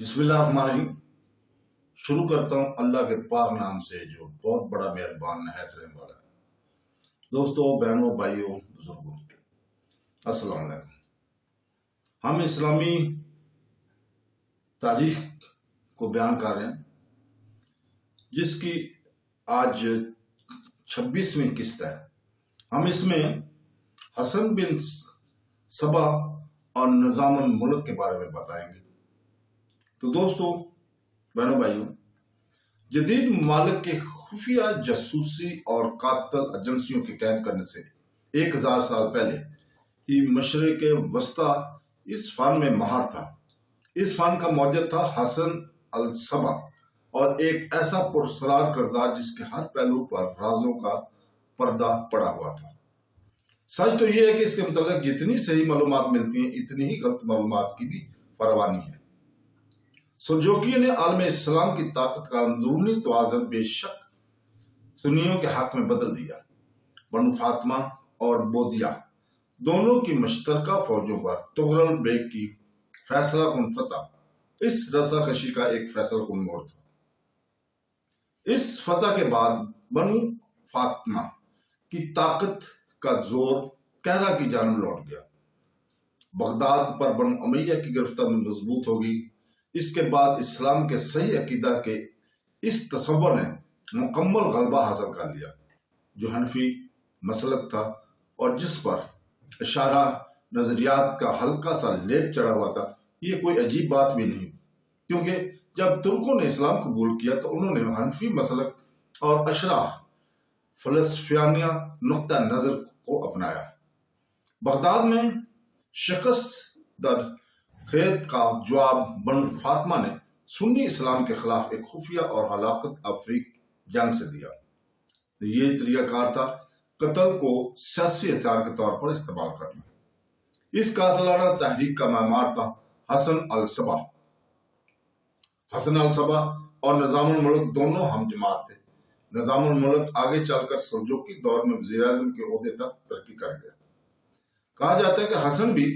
بسم اللہ الرحمن الرحیم۔ شروع کرتا ہوں اللہ کے پاک نام سے جو بہت بڑا مہربان نہایت رحم والا ہے۔ دوستوں، بہنوں، بھائیوں، بزرگوں، السلام علیکم۔ ہم اسلامی تاریخ کو بیان کر رہے ہیں جس کی آج 26ویں قسط ہے۔ ہم اس میں حسن بن صبا اور نظام الملک کے بارے میں بتائیں گے۔ تو دوستو، بہنوں، بھائیوں، جدید ممالک کے خفیہ جاسوسی اور قاتل ایجنسیوں کے قید کرنے سے 1000 سال پہلے ہی مشرق وسطیٰ اس فن میں ماہر تھا۔ اس فن کا موجد تھا حسن الصبا، اور ایک ایسا پراسرار کردار جس کے ہر پہلو پر رازوں کا پردہ پڑا ہوا تھا۔ سچ تو یہ ہے کہ اس کے متعلق جتنی صحیح معلومات ملتی ہیں اتنی ہی غلط معلومات کی بھی فراوانی ہے۔ سلجوقیوں نے عالم اسلام کی طاقت کا اندرونی توازن بے شک سنیوں کے حق میں بدل دیا۔ بنو فاطمہ اور بودیہ دونوں کی مشترکہ فوجوں پر تغرل بیگ کی فیصلہ کن فتح اس رسا کشی کا ایک فیصلہ کن موڑ تھا۔ اس فتح کے بعد بنو فاطمہ کی طاقت کا زور کہرہ کی جانب لوٹ گیا۔ بغداد پر بنو امیہ کی گرفتہ میں مضبوط ہو گئی۔ اس کے بعد اسلام کے صحیح عقیدہ کے اس تصور نے مکمل غلبہ حاصل کر لیا جو حنفی مسلک تھا، اور جس پر اشارہ نظریات کا ہلکا سا لیپ چڑھا ہوا تھا۔ یہ کوئی عجیب بات بھی نہیں، کیونکہ جب ترکوں نے اسلام قبول کیا تو انہوں نے حنفی مسلک اور اشراح فلسفیانہ نقطہ نظر کو اپنایا۔ بغداد میں شکست در خیت کا جواب بنو فاطمہ نے سنی اسلام کے خلاف ایک خفیہ اور ہلاکت افریق جنگ سے دیا۔ یہ طریقہ کار تھا قتل کو سیاسی ہتھیار کے طور پر استعمال کرنا۔ اس قاتلانہ تحریک کا معمار تھا حسن الصبا۔ حسن الصبا اور نظام الملک دونوں ہم جماعت تھے۔ نظام الملک آگے چل کر سلجوقی دور میں وزیر اعظم کے عہدے تک ترقی کر گیا۔ کہا جاتا ہے کہ حسن بھی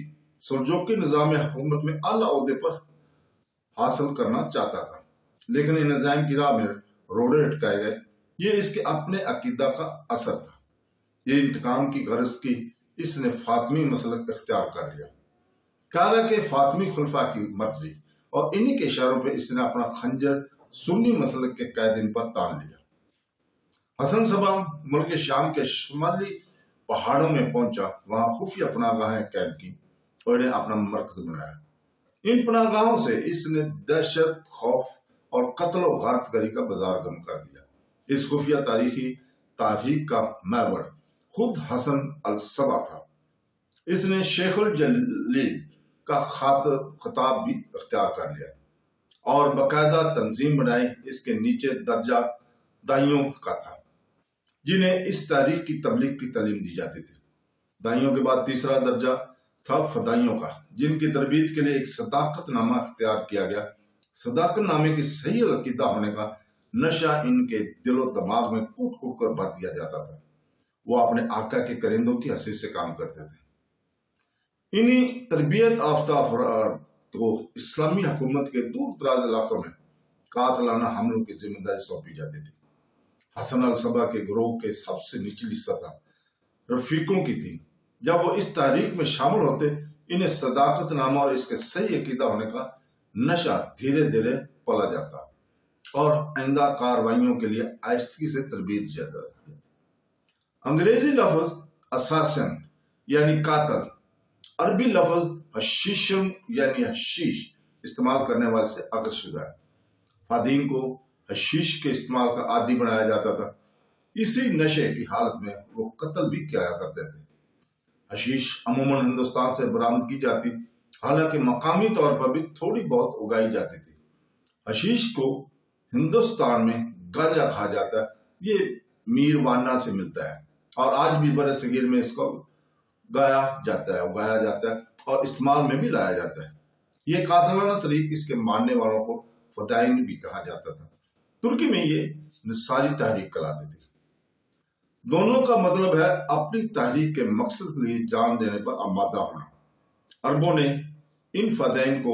سلجوقی نظام حکومت میں اعلیٰ عہدے پر حاصل کرنا چاہتا تھا، لیکن ان نظام کی راہ میں روڑے اٹکائے گئے۔ یہ اس کے اپنے عقیدہ کا اثر تھا۔ یہ انتقام کی غرض کی اس نے فاطمی مسلک اختیار کر لیا۔ کہا کہ فاطمی خلفاء کی مرضی اور انہی کے اشاروں پہ اس نے اپنا خنجر سنی مسلک کے قائدین پر تان لیا۔ حسن صبا ملک شام کے شمالی پہاڑوں میں پہنچا، وہاں خفیہ پناہ گاہیں قائم کی اور انہیں اپنا مرکز بنایا۔ ان پناہ گاہوں سے اس نے دہشت، خوف اور قتل و غارت گری کا بازار گرم کر دیا۔ اس خفیہ تاریخی تحریک کا محور خود حسن الصبا تھا۔ اس نے شیخ الجلیل کا خطاب بھی اختیار کر لیا اور باقاعدہ تنظیم بنائی۔ اس کے نیچے درجہ دائیوں کا تھا جنہیں اس تحریک کی تبلیغ کی تعلیم دی جاتی تھی۔ دائیوں کے بعد تیسرا درجہ تھا فدائیوں کا، جن کی تربیت کے لیے ایک صداقت نامہ اختیار کیا گیا۔ صداقت نامے کی صحیح عقیدہ ہونے کا نشہ ان کے دل و دماغ میں کوٹ کوٹ کر بھر دیا جاتا تھا۔ وہ اپنے آقا کے کرندوں کی حیثیت سے کام کرتے تھے۔ انہی تربیت یافتہ افراد کو اسلامی حکومت کے دور دراز علاقوں میں قاتلانہ حملوں کی ذمہ داری سونپی جاتی تھی۔ حسن الصبا کے گروہ کے سب سے نچلی سطح رفیقوں کی تھی۔ جب وہ اس تحریک میں شامل ہوتے، انہیں صداقت نامہ اور اس کے صحیح عقیدہ ہونے کا نشہ دھیرے دھیرے پلا جاتا اور آئندہ کاروائیوں کے لیے آہستگی سے تربیت دی جاتی۔ انگریزی لفظ اساسن یعنی قاتل، عربی لفظ حشیشم یعنی حشیش استعمال کرنے والے سے اخذ شدہ ہے۔ فادین کو حشیش کے استعمال کا عادی بنایا جاتا تھا۔ اسی نشے کی حالت میں وہ قتل بھی کیا کرتے تھے۔ حشیش عموماً ہندوستان سے برآمد کی جاتی، حالانکہ مقامی طور پر بھی تھوڑی بہت اگائی جاتی تھی۔ حشیش کو ہندوستان میں گانجا کہا جاتا ہے۔ یہ میروانہ سے ملتا ہے اور آج بھی بر صغیر میں اس کو اگایا جاتا ہے اور استعمال میں بھی لایا جاتا ہے۔ یہ قاتلانہ طریق اس کے ماننے والوں کو فدائین بھی کہا جاتا تھا۔ ترکی میں یہ نصاری تحریک کہلاتی تھی۔ دونوں کا مطلب ہے اپنی تحریک کے مقصد کے لیے جان دینے پر آمادہ ہونا۔ عربوں نے ان فدائین کو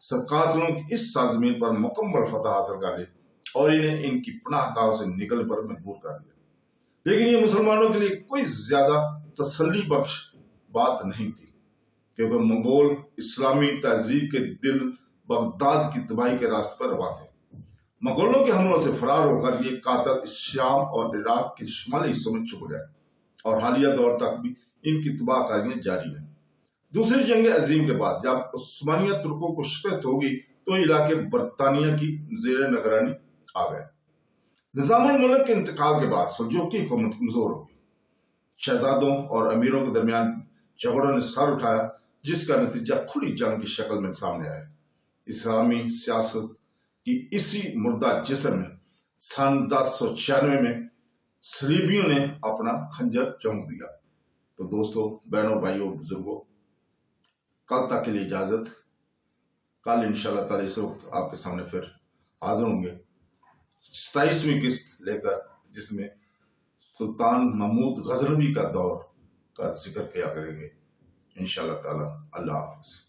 قاتلوں کی اس سرزمین پر مکمل فتح حاصل کر لی اور انہیں ان کی پناہ گاہوں سے نکلنے پر مجبور کر دیا۔ لیکن یہ مسلمانوں کے لیے کوئی زیادہ تسلی بخش بات نہیں تھی، کیونکہ منگول اسلامی تہذیب کے دل بغداد کی تباہی کے راستے پر رواں تھے۔ مغولوں کے حملوں سے فرار ہو کر یہ قاتل شام اور عراق کے شمالی حصوں میں چھپ گئے اور حالیہ دور تک بھی ان کی تباہ کاریاں جاری ہیں۔ دوسری جنگ عظیم کے بعد جب عثمانیہ ترکوں کو شکست ہوگی تو علاقے برطانیہ کی زیر نگرانی آ گئے۔ نظام الملک کے انتقال کے بعد سلجوقی حکومت کمزور ہوگی۔ شہزادوں اور امیروں کے درمیان جھگڑوں نے سر اٹھایا، جس کا نتیجہ کھلی جنگ کی شکل میں سامنے آیا۔ اسلامی سیاست کی اسی مردہ جسم میں سن 1096 میں صلیبیوں نے اپنا خنجر چونک دیا۔ تو دوستو، بہنوں، بھائیوں، بزرگوں، کل تک کے لیے اجازت۔ کل انشاءاللہ تعالی اس وقت آپ کے سامنے پھر حاضر ہوں گے 27ویں قسط لے کر، جس میں سلطان محمود غزنوی کا دور کا ذکر کیا کریں گے انشاءاللہ تعالی۔ اللہ حافظ۔